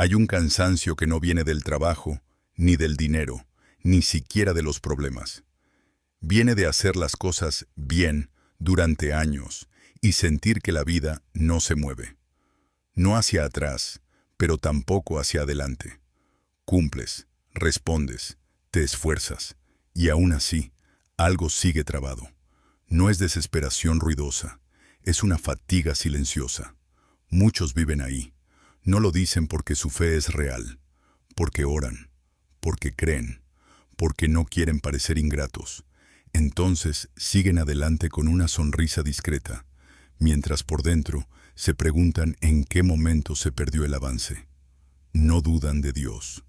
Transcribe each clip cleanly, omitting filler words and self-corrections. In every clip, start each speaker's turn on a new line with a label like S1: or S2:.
S1: Hay un cansancio que no viene del trabajo, ni del dinero, ni siquiera de los problemas. Viene de hacer las cosas bien durante años y sentir que la vida no se mueve. No hacia atrás, pero tampoco hacia adelante. Cumples, respondes, te esfuerzas, y aún así, algo sigue trabado. No es desesperación ruidosa, es una fatiga silenciosa. Muchos viven ahí. No lo dicen porque su fe es real, porque oran, porque creen, porque no quieren parecer ingratos. Entonces siguen adelante con una sonrisa discreta, mientras por dentro se preguntan en qué momento se perdió el avance. No dudan de Dios,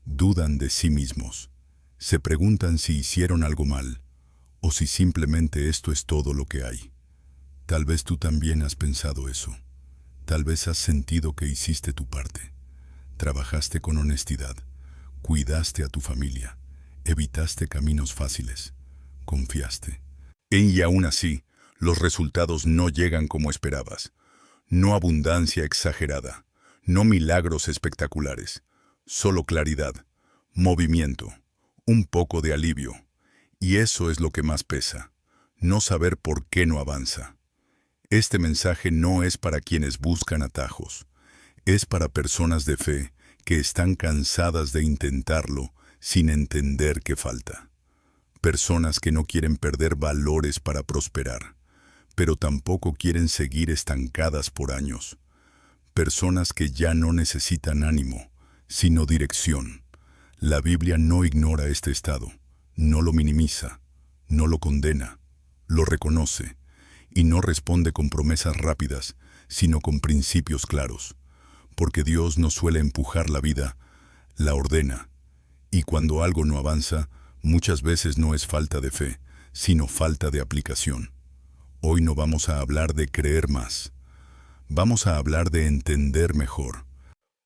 S1: dudan de sí mismos. Se preguntan si hicieron algo mal, o si simplemente esto es todo lo que hay. Tal vez tú también has pensado eso. Tal vez has sentido que hiciste tu parte. Trabajaste con honestidad, cuidaste a tu familia, evitaste caminos fáciles, confiaste. Y aún así, los resultados no llegan como esperabas. No abundancia exagerada, no milagros espectaculares, solo claridad, movimiento, un poco de alivio. Y eso es lo que más pesa, no saber por qué no avanza. Este mensaje no es para quienes buscan atajos, es para personas de fe que están cansadas de intentarlo sin entender qué falta. Personas que no quieren perder valores para prosperar, pero tampoco quieren seguir estancadas por años. Personas que ya no necesitan ánimo, sino dirección. La Biblia no ignora este estado, no lo minimiza, no lo condena, lo reconoce, y no responde con promesas rápidas, sino con principios claros. Porque Dios no suele empujar la vida, la ordena. Y cuando algo no avanza, muchas veces no es falta de fe, sino falta de aplicación. Hoy no vamos a hablar de creer más. Vamos a hablar de entender mejor.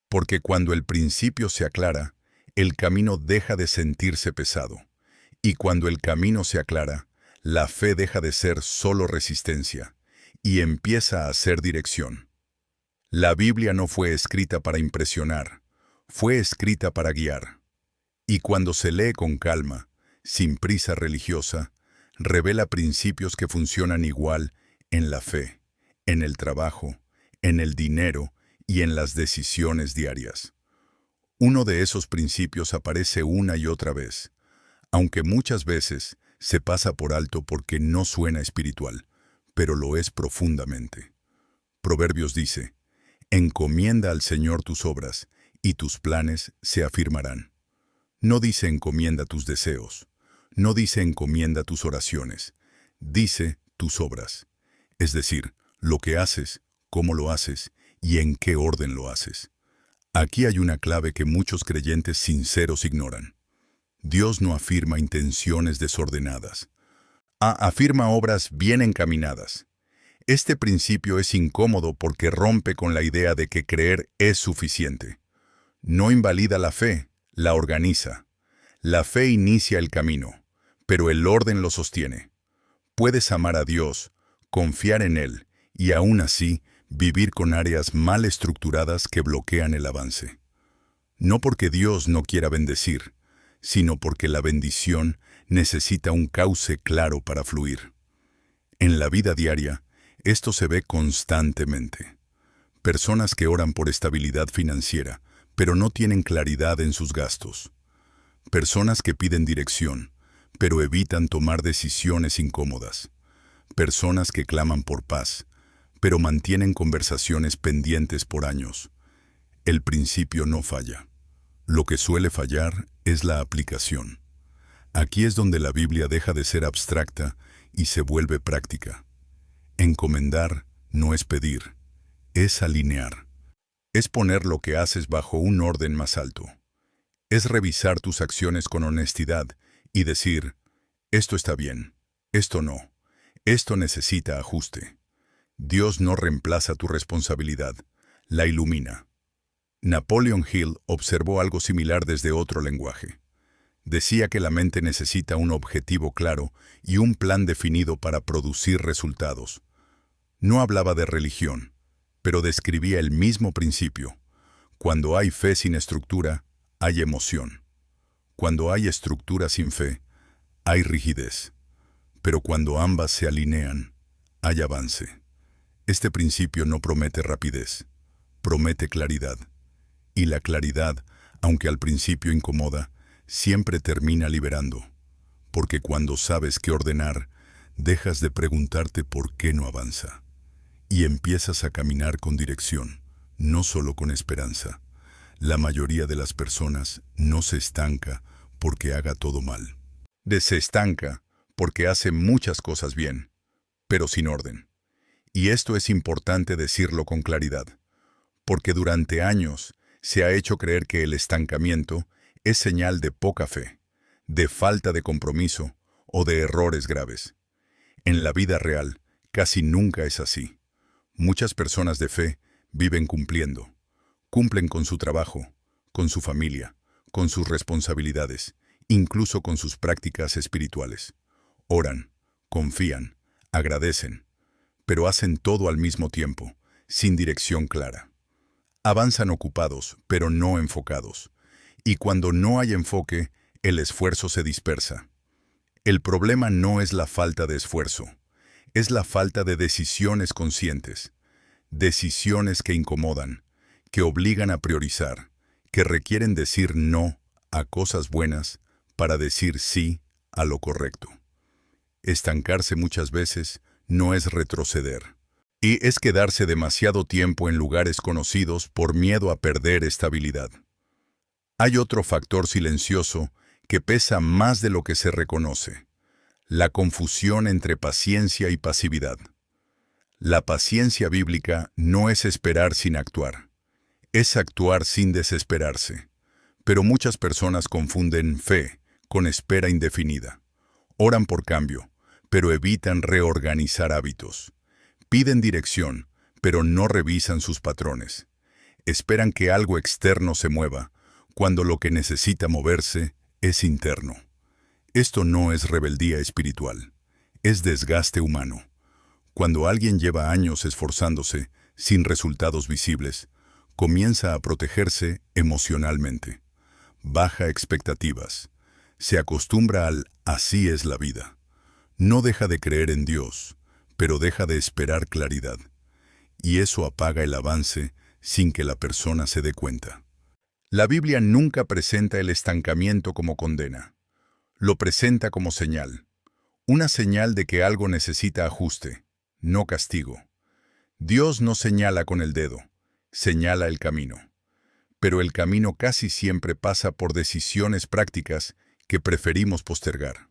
S1: Porque cuando el principio se aclara, el camino deja de sentirse pesado. Y cuando el camino se aclara, la fe deja de ser solo resistencia y empieza a ser dirección. La Biblia no fue escrita para impresionar, fue escrita para guiar. Y cuando se lee con calma, sin prisa religiosa, revela principios que funcionan igual en la fe, en el trabajo, en el dinero y en las decisiones diarias. Uno de esos principios aparece una y otra vez, aunque muchas veces se pasa por alto porque no suena espiritual, pero lo es profundamente. Proverbios dice, encomienda al Señor tus obras, y tus planes se afirmarán. No dice encomienda tus deseos, no dice encomienda tus oraciones, dice tus obras. Es decir, lo que haces, cómo lo haces y en qué orden lo haces. Aquí hay una clave que muchos creyentes sinceros ignoran. Dios no afirma intenciones desordenadas. Afirma obras bien encaminadas. Este principio es incómodo porque rompe con la idea de que creer es suficiente. No invalida la fe, la organiza. La fe inicia el camino, pero el orden lo sostiene. Puedes amar a Dios, confiar en Él y aún así vivir con áreas mal estructuradas que bloquean el avance. No porque Dios no quiera bendecir, sino porque la bendición necesita un cauce claro para fluir. En la vida diaria, esto se ve constantemente. Personas que oran por estabilidad financiera, pero no tienen claridad en sus gastos. Personas que piden dirección, pero evitan tomar decisiones incómodas. Personas que claman por paz, pero mantienen conversaciones pendientes por años. El principio no falla. Lo que suele fallar es la aplicación. Aquí es donde la Biblia deja de ser abstracta y se vuelve práctica. Encomendar no es pedir, es alinear. Es poner lo que haces bajo un orden más alto. Es revisar tus acciones con honestidad y decir, esto está bien, esto no, esto necesita ajuste. Dios no reemplaza tu responsabilidad, la ilumina. Napoleon Hill observó algo similar desde otro lenguaje. Decía que la mente necesita un objetivo claro y un plan definido para producir resultados. No hablaba de religión, pero describía el mismo principio. Cuando hay fe sin estructura, hay emoción. Cuando hay estructura sin fe, hay rigidez. Pero cuando ambas se alinean, hay avance. Este principio no promete rapidez, promete claridad. Y la claridad, aunque al principio incomoda, siempre termina liberando. Porque cuando sabes qué ordenar, dejas de preguntarte por qué no avanza. Y empiezas a caminar con dirección, no solo con esperanza. La mayoría de las personas no se estanca porque haga todo mal. Se estanca porque hace muchas cosas bien, pero sin orden. Y esto es importante decirlo con claridad, porque durante años se ha hecho creer que el estancamiento es señal de poca fe, de falta de compromiso o de errores graves. En la vida real, casi nunca es así. Muchas personas de fe viven cumpliendo. Cumplen con su trabajo, con su familia, con sus responsabilidades, incluso con sus prácticas espirituales. Oran, confían, agradecen, pero hacen todo al mismo tiempo, sin dirección clara. Avanzan ocupados, pero no enfocados. Y cuando no hay enfoque, el esfuerzo se dispersa. El problema no es la falta de esfuerzo, es la falta de decisiones conscientes. Decisiones que incomodan, que obligan a priorizar, que requieren decir no a cosas buenas para decir sí a lo correcto. Estancarse muchas veces no es retroceder, y es quedarse demasiado tiempo en lugares conocidos por miedo a perder estabilidad. Hay otro factor silencioso que pesa más de lo que se reconoce: la confusión entre paciencia y pasividad. La paciencia bíblica no es esperar sin actuar, es actuar sin desesperarse. Pero muchas personas confunden fe con espera indefinida. Oran por cambio, pero evitan reorganizar hábitos. Piden dirección, pero no revisan sus patrones. Esperan que algo externo se mueva, cuando lo que necesita moverse es interno. Esto no es rebeldía espiritual, es desgaste humano. Cuando alguien lleva años esforzándose, sin resultados visibles, comienza a protegerse emocionalmente. Baja expectativas. Se acostumbra al "así es la vida". No deja de creer en Dios, pero deja de esperar claridad. Y eso apaga el avance sin que la persona se dé cuenta. La Biblia nunca presenta el estancamiento como condena. Lo presenta como señal. Una señal de que algo necesita ajuste, no castigo. Dios no señala con el dedo, señala el camino. Pero el camino casi siempre pasa por decisiones prácticas que preferimos postergar.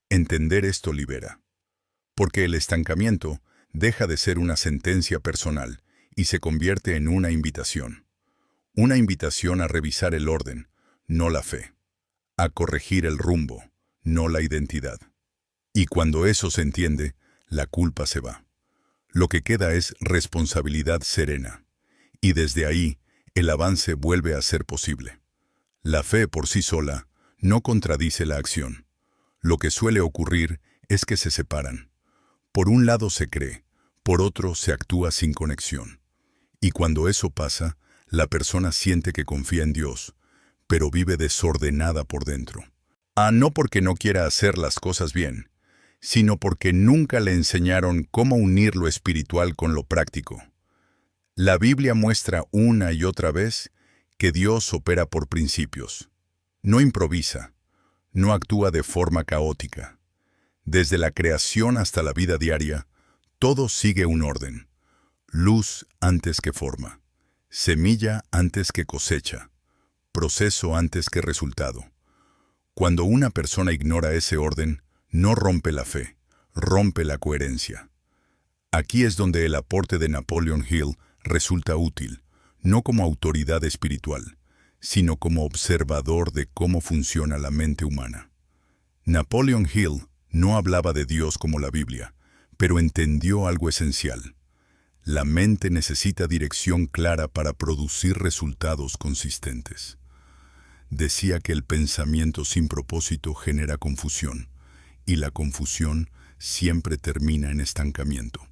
S1: Entender esto libera. Porque el estancamiento deja de ser una sentencia personal y se convierte en una invitación. Una invitación a revisar el orden, no la fe. A corregir el rumbo, no la identidad. Y cuando eso se entiende, la culpa se va. Lo que queda es responsabilidad serena. Y desde ahí, el avance vuelve a ser posible. La fe por sí sola no contradice la acción. Lo que suele ocurrir es que se separan. Por un lado se cree, por otro se actúa sin conexión. Y cuando eso pasa, la persona siente que confía en Dios, pero vive desordenada por dentro. No porque no quiera hacer las cosas bien, sino porque nunca le enseñaron cómo unir lo espiritual con lo práctico. La Biblia muestra una y otra vez que Dios opera por principios. No improvisa, no actúa de forma caótica. Desde la creación hasta la vida diaria, todo sigue un orden. Luz antes que forma, semilla antes que cosecha, proceso antes que resultado. Cuando una persona ignora ese orden, no rompe la fe, rompe la coherencia. Aquí es donde el aporte de Napoleon Hill resulta útil, no como autoridad espiritual, sino como observador de cómo funciona la mente humana. Napoleon Hill no hablaba de Dios como la Biblia, pero entendió algo esencial. La mente necesita dirección clara para producir resultados consistentes. Decía que el pensamiento sin propósito genera confusión, y la confusión siempre termina en estancamiento.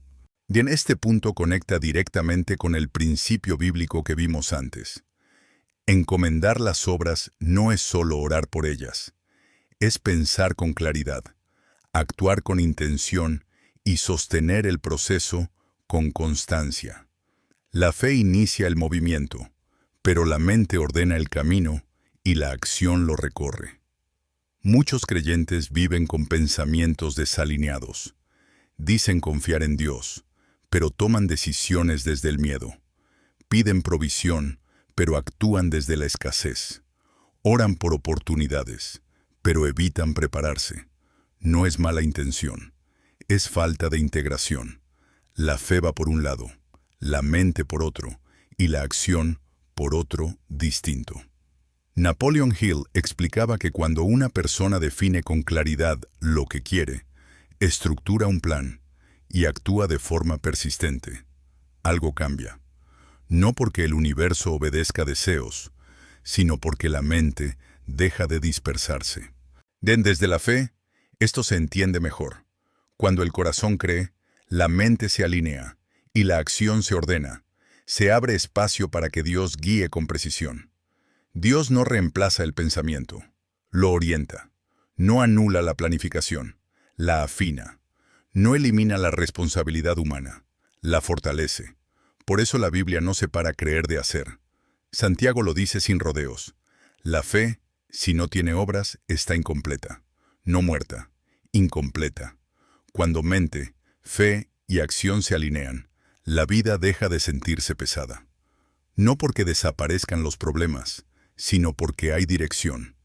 S1: Y en este punto conecta directamente con el principio bíblico que vimos antes. Encomendar las obras no es solo orar por ellas, es pensar con claridad, actuar con intención y sostener el proceso con constancia. La fe inicia el movimiento, pero la mente ordena el camino y la acción lo recorre. Muchos creyentes viven con pensamientos desalineados. Dicen confiar en Dios, pero toman decisiones desde el miedo. Piden provisión, pero actúan desde la escasez. Oran por oportunidades, pero evitan prepararse. No es mala intención, es falta de integración. La fe va por un lado, la mente por otro, y la acción por otro distinto. Napoleon Hill explicaba que cuando una persona define con claridad lo que quiere, estructura un plan y actúa de forma persistente, algo cambia. No porque el universo obedezca deseos, sino porque la mente deja de dispersarse. Desde la fe, esto se entiende mejor. Cuando el corazón cree, la mente se alinea y la acción se ordena. Se abre espacio para que Dios guíe con precisión. Dios no reemplaza el pensamiento, lo orienta. No anula la planificación, la afina. No elimina la responsabilidad humana, la fortalece. Por eso la Biblia no separa creer de hacer. Santiago lo dice sin rodeos. La fe, si no tiene obras, está incompleta. No muerta, incompleta. Cuando mente, fe y acción se alinean, la vida deja de sentirse pesada. No porque desaparezcan los problemas, sino porque hay dirección.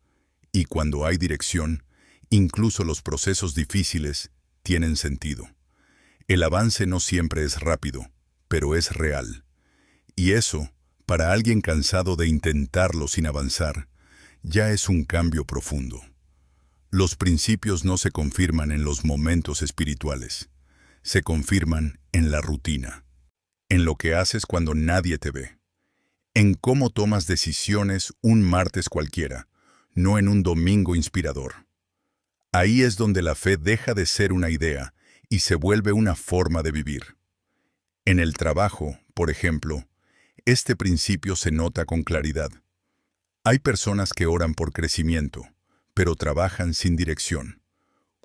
S1: Y cuando hay dirección, incluso los procesos difíciles tienen sentido. El avance no siempre es rápido, pero es real. Y eso, para alguien cansado de intentarlo sin avanzar, ya es un cambio profundo. Los principios no se confirman en los momentos espirituales, se confirman en la rutina, en lo que haces cuando nadie te ve, en cómo tomas decisiones un martes cualquiera, no en un domingo inspirador. Ahí es donde la fe deja de ser una idea y se vuelve una forma de vivir. En el trabajo, por ejemplo, este principio se nota con claridad. Hay personas que oran por crecimiento, pero trabajan sin dirección.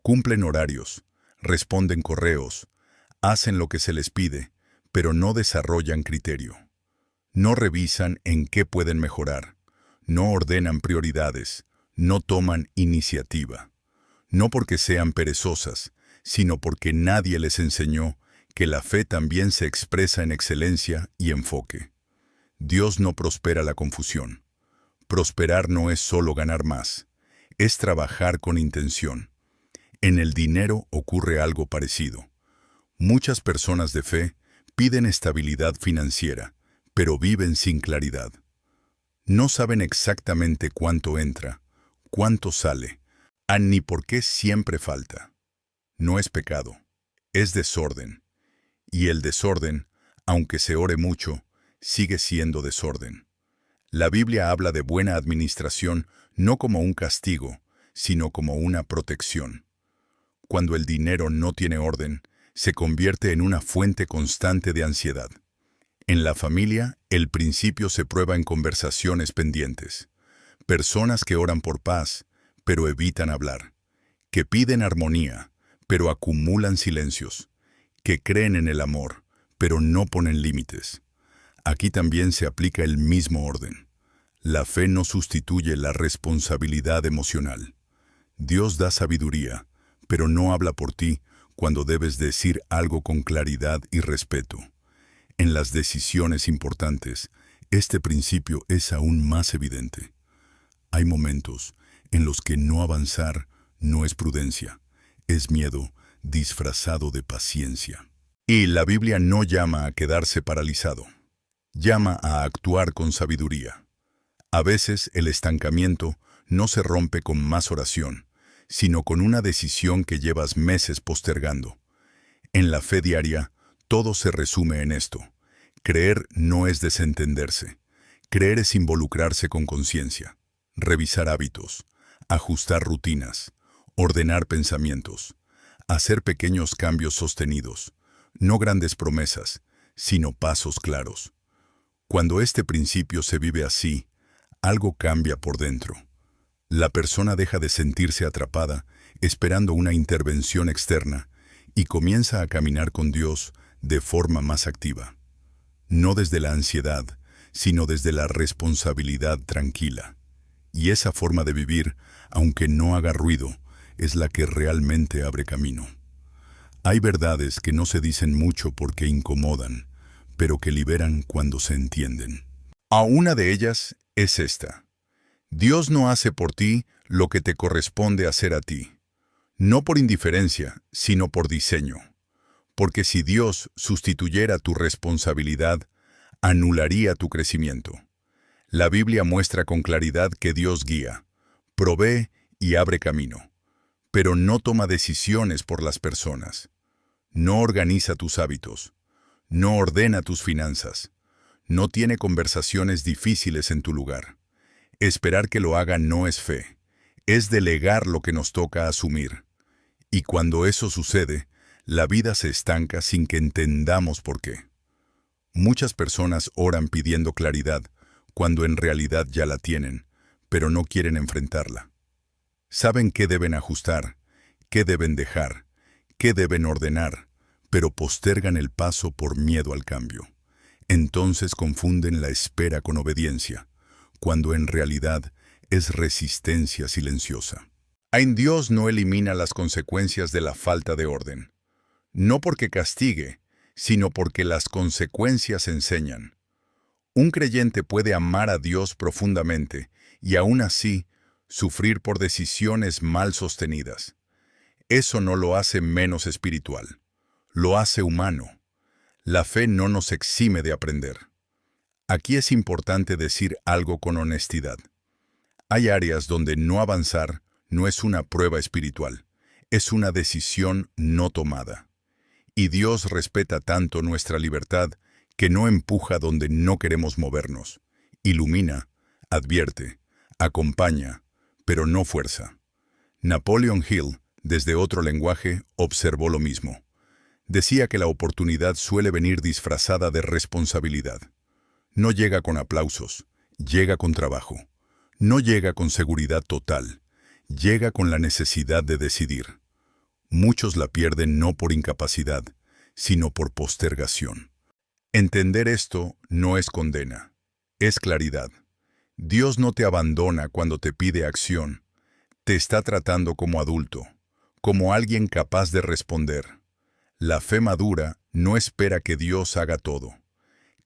S1: Cumplen horarios, responden correos, hacen lo que se les pide, pero no desarrollan criterio. No revisan en qué pueden mejorar, no ordenan prioridades, no toman iniciativa. No porque sean perezosas, sino porque nadie les enseñó que la fe también se expresa en excelencia y enfoque. Dios no prospera la confusión. Prosperar no es solo ganar más, es trabajar con intención. En el dinero ocurre algo parecido. Muchas personas de fe piden estabilidad financiera, pero viven sin claridad. No saben exactamente cuánto entra, cuánto sale, ni por qué siempre falta. No es pecado, es desorden. Y el desorden, aunque se ore mucho, sigue siendo desorden. La Biblia habla de buena administración no como un castigo, sino como una protección. Cuando el dinero no tiene orden, se convierte en una fuente constante de ansiedad. En la familia, el principio se prueba en conversaciones pendientes. Personas que oran por paz, pero evitan hablar. Que piden armonía, pero acumulan silencios. Que creen en el amor, pero no ponen límites. Aquí también se aplica el mismo orden. La fe no sustituye la responsabilidad emocional. Dios da sabiduría, pero no habla por ti cuando debes decir algo con claridad y respeto. En las decisiones importantes, este principio es aún más evidente. Hay momentos en los que no avanzar no es prudencia, es miedo disfrazado de paciencia. Y la Biblia no llama a quedarse paralizado, llama a actuar con sabiduría. A veces el estancamiento no se rompe con más oración, sino con una decisión que llevas meses postergando. En la fe diaria, todo se resume en esto. Creer no es desentenderse. Creer es involucrarse con conciencia, revisar hábitos, ajustar rutinas, ordenar pensamientos, hacer pequeños cambios sostenidos, no grandes promesas, sino pasos claros. Cuando este principio se vive así, algo cambia por dentro. La persona deja de sentirse atrapada, esperando una intervención externa, y comienza a caminar con Dios de forma más activa. No desde la ansiedad, sino desde la responsabilidad tranquila. Y esa forma de vivir, aunque no haga ruido, es la que realmente abre camino. Hay verdades que no se dicen mucho porque incomodan, pero que liberan cuando se entienden. Una de ellas es esta: Dios no hace por ti lo que te corresponde hacer a ti, no por indiferencia, sino por diseño. Porque si Dios sustituyera tu responsabilidad, anularía tu crecimiento. La Biblia muestra con claridad que Dios guía, provee y abre camino, pero no toma decisiones por las personas. No organiza tus hábitos, no ordena tus finanzas, no tiene conversaciones difíciles en tu lugar. Esperar que lo haga no es fe, es delegar lo que nos toca asumir. Y cuando eso sucede, la vida se estanca sin que entendamos por qué. Muchas personas oran pidiendo claridad, cuando en realidad ya la tienen, pero no quieren enfrentarla. Saben qué deben ajustar, qué deben dejar, qué deben ordenar, pero postergan el paso por miedo al cambio. Entonces confunden la espera con obediencia, cuando en realidad es resistencia silenciosa. En Dios no elimina las consecuencias de la falta de orden. No porque castigue, sino porque las consecuencias enseñan. Un creyente puede amar a Dios profundamente y aún así sufrir por decisiones mal sostenidas. Eso no lo hace menos espiritual, lo hace humano. La fe no nos exime de aprender. Aquí es importante decir algo con honestidad. Hay áreas donde no avanzar no es una prueba espiritual, es una decisión no tomada. Y Dios respeta tanto nuestra libertad que no empuja donde no queremos movernos. Ilumina, advierte, acompaña, pero no fuerza. Napoleon Hill, desde otro lenguaje, observó lo mismo. Decía que la oportunidad suele venir disfrazada de responsabilidad. No llega con aplausos, llega con trabajo. No llega con seguridad total, llega con la necesidad de decidir. Muchos la pierden no por incapacidad, sino por postergación. Entender esto no es condena, es claridad. Dios no te abandona cuando te pide acción, te está tratando como adulto, como alguien capaz de responder. La fe madura no espera que Dios haga todo.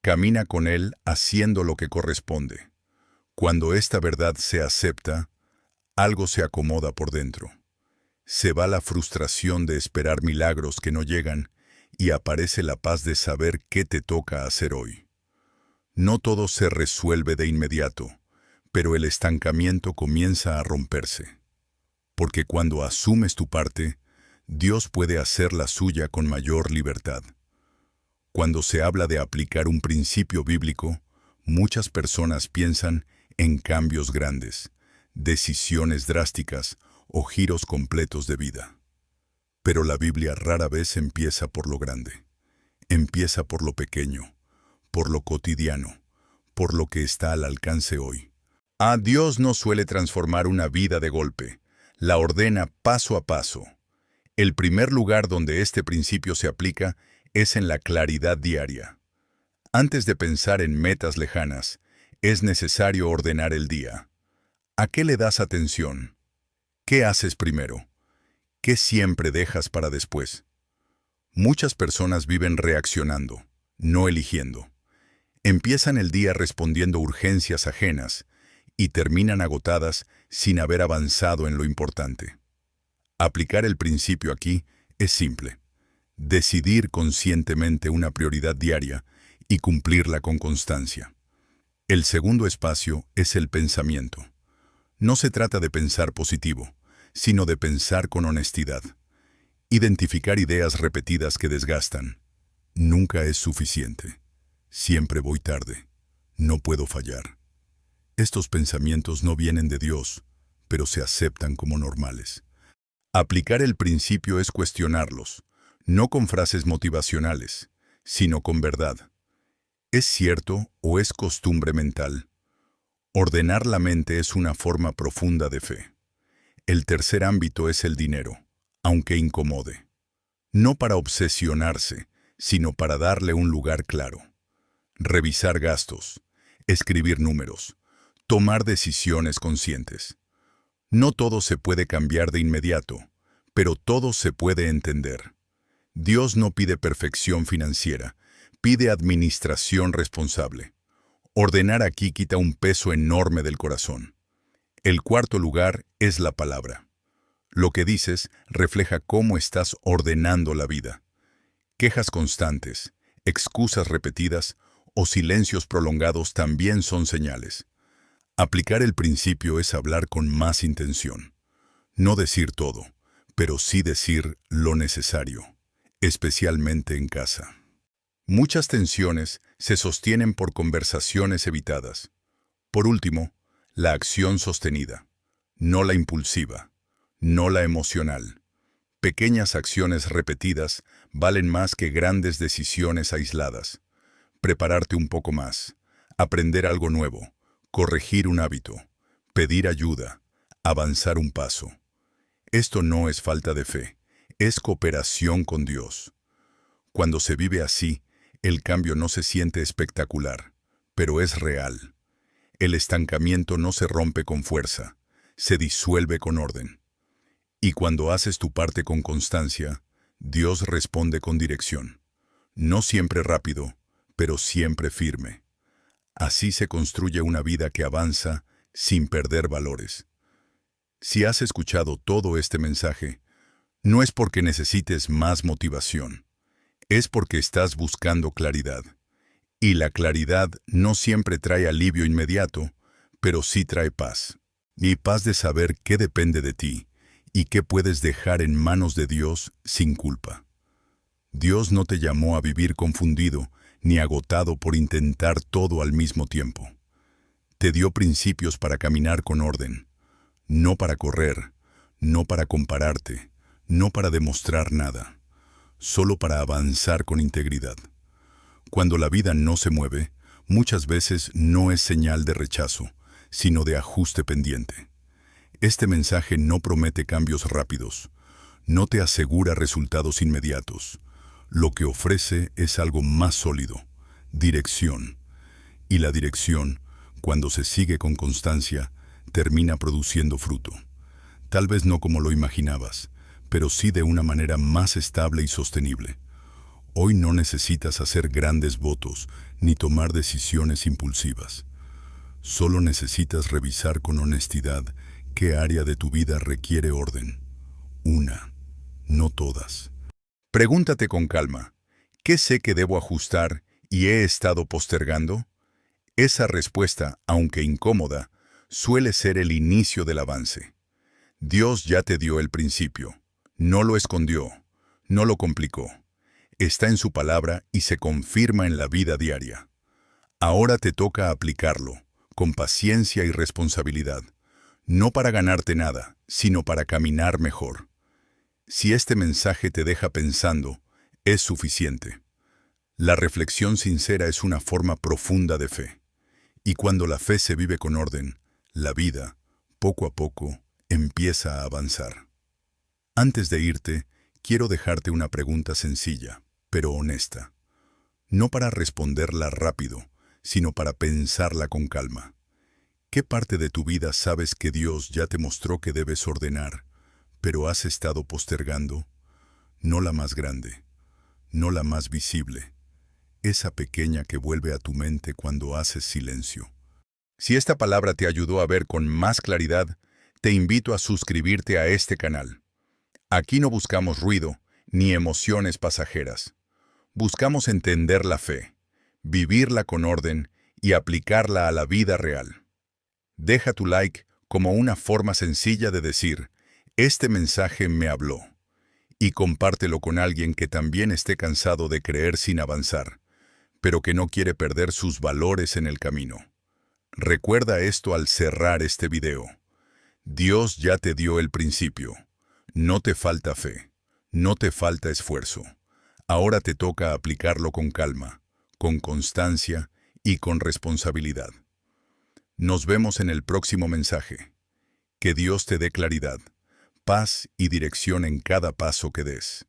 S1: Camina con Él haciendo lo que corresponde. Cuando esta verdad se acepta, algo se acomoda por dentro. Se va la frustración de esperar milagros que no llegan y aparece la paz de saber qué te toca hacer hoy. No todo se resuelve de inmediato, pero el estancamiento comienza a romperse. Porque cuando asumes tu parte, Dios puede hacer la suya con mayor libertad. Cuando se habla de aplicar un principio bíblico, muchas personas piensan en cambios grandes, decisiones drásticas o giros completos de vida. Pero la Biblia rara vez empieza por lo grande. Empieza por lo pequeño, por lo cotidiano, por lo que está al alcance hoy. Dios no suele transformar una vida de golpe, la ordena paso a paso. El primer lugar donde este principio se aplica es en la claridad diaria. Antes de pensar en metas lejanas, es necesario ordenar el día. ¿A qué le das atención? ¿Qué haces primero? ¿Qué siempre dejas para después? Muchas personas viven reaccionando, no eligiendo. Empiezan el día respondiendo urgencias ajenas y terminan agotadas sin haber avanzado en lo importante. Aplicar el principio aquí es simple. Decidir conscientemente una prioridad diaria y cumplirla con constancia. El segundo espacio es el pensamiento. No se trata de pensar positivo, sino de pensar con honestidad. Identificar ideas repetidas que desgastan. Nunca es suficiente. Siempre voy tarde. No puedo fallar. Estos pensamientos no vienen de Dios, pero se aceptan como normales. Aplicar el principio es cuestionarlos, no con frases motivacionales, sino con verdad. ¿Es cierto o es costumbre mental? Ordenar la mente es una forma profunda de fe. El tercer ámbito es el dinero, aunque incomode. No para obsesionarse, sino para darle un lugar claro. Revisar gastos, escribir números, tomar decisiones conscientes. No todo se puede cambiar de inmediato, pero todo se puede entender. Dios no pide perfección financiera, pide administración responsable. Ordenar aquí quita un peso enorme del corazón. El cuarto lugar es la palabra. Lo que dices refleja cómo estás ordenando la vida. Quejas constantes, excusas repetidas o silencios prolongados también son señales. Aplicar el principio es hablar con más intención. No decir todo, pero sí decir lo necesario, especialmente en casa. Muchas tensiones se sostienen por conversaciones evitadas. Por último, la acción sostenida, no la impulsiva, no la emocional. Pequeñas acciones repetidas valen más que grandes decisiones aisladas. Prepararte un poco más, aprender algo nuevo, corregir un hábito, pedir ayuda, avanzar un paso. Esto no es falta de fe, es cooperación con Dios. Cuando se vive así, el cambio no se siente espectacular, pero es real. El estancamiento no se rompe con fuerza, se disuelve con orden. Y cuando haces tu parte con constancia, Dios responde con dirección. No siempre rápido, pero siempre firme. Así se construye una vida que avanza sin perder valores. Si has escuchado todo este mensaje, no es porque necesites más motivación, es porque estás buscando claridad. Y la claridad no siempre trae alivio inmediato, pero sí trae paz. Y paz de saber qué depende de ti y qué puedes dejar en manos de Dios sin culpa. Dios no te llamó a vivir confundido ni agotado por intentar todo al mismo tiempo. Te dio principios para caminar con orden, no para correr, no para compararte, no para demostrar nada, solo para avanzar con integridad. Cuando la vida no se mueve, muchas veces no es señal de rechazo, sino de ajuste pendiente. Este mensaje no promete cambios rápidos, no te asegura resultados inmediatos. Lo que ofrece es algo más sólido, dirección. Y la dirección, cuando se sigue con constancia, termina produciendo fruto. Tal vez no como lo imaginabas, pero sí de una manera más estable y sostenible. Hoy no necesitas hacer grandes votos ni tomar decisiones impulsivas. Solo necesitas revisar con honestidad qué área de tu vida requiere orden. Una, no todas. Pregúntate con calma, ¿qué sé que debo ajustar y he estado postergando? Esa respuesta, aunque incómoda, suele ser el inicio del avance. Dios ya te dio el principio, no lo escondió, no lo complicó. Está en su palabra y se confirma en la vida diaria. Ahora te toca aplicarlo, con paciencia y responsabilidad, no para ganarte nada, sino para caminar mejor. Si este mensaje te deja pensando, es suficiente. La reflexión sincera es una forma profunda de fe. Y cuando la fe se vive con orden, la vida, poco a poco, empieza a avanzar. Antes de irte, quiero dejarte una pregunta sencilla, pero honesta. No para responderla rápido, sino para pensarla con calma. ¿Qué parte de tu vida sabes que Dios ya te mostró que debes ordenar, pero has estado postergando? No la más grande, no la más visible, esa pequeña que vuelve a tu mente cuando haces silencio. Si esta palabra te ayudó a ver con más claridad, te invito a suscribirte a este canal. Aquí no buscamos ruido ni emociones pasajeras. Buscamos entender la fe, vivirla con orden y aplicarla a la vida real. Deja tu like como una forma sencilla de decir, este mensaje me habló. Y compártelo con alguien que también esté cansado de creer sin avanzar, pero que no quiere perder sus valores en el camino. Recuerda esto al cerrar este video. Dios ya te dio el principio. No te falta fe, no te falta esfuerzo. Ahora te toca aplicarlo con calma, con constancia y con responsabilidad. Nos vemos en el próximo mensaje. Que Dios te dé claridad, paz y dirección en cada paso que des.